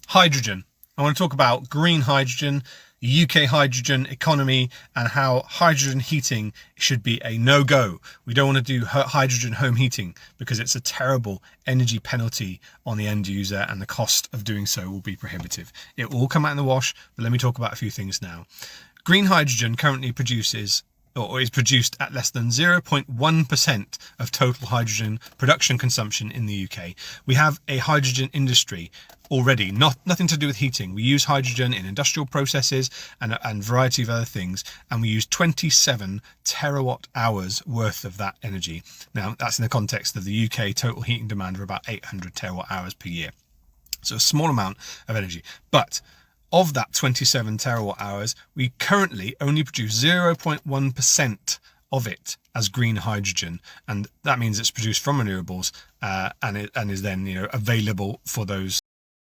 Hydrogen. I want to talk about green hydrogen, the UK hydrogen economy, and how hydrogen heating should be a no-go. We don't want to do hydrogen home heating because it's a terrible energy penalty on the end user, and the cost of doing so will be prohibitive. It will all come out in the wash, but let me talk about a few things now. Green hydrogen currently produces or is produced at less than 0.1% of total hydrogen production consumption in the UK. We have a hydrogen industry already, nothing to do with heating. We use hydrogen in industrial processes and a variety of other things, and we use 27 terawatt hours worth of that energy. Now, that's in the context of the UK total heating demand of about 800 terawatt hours per year. So a small amount of energy, but of that 27 terawatt hours, we currently only produce 0.1% of it as green hydrogen, and that means it's produced from renewables and is then available for those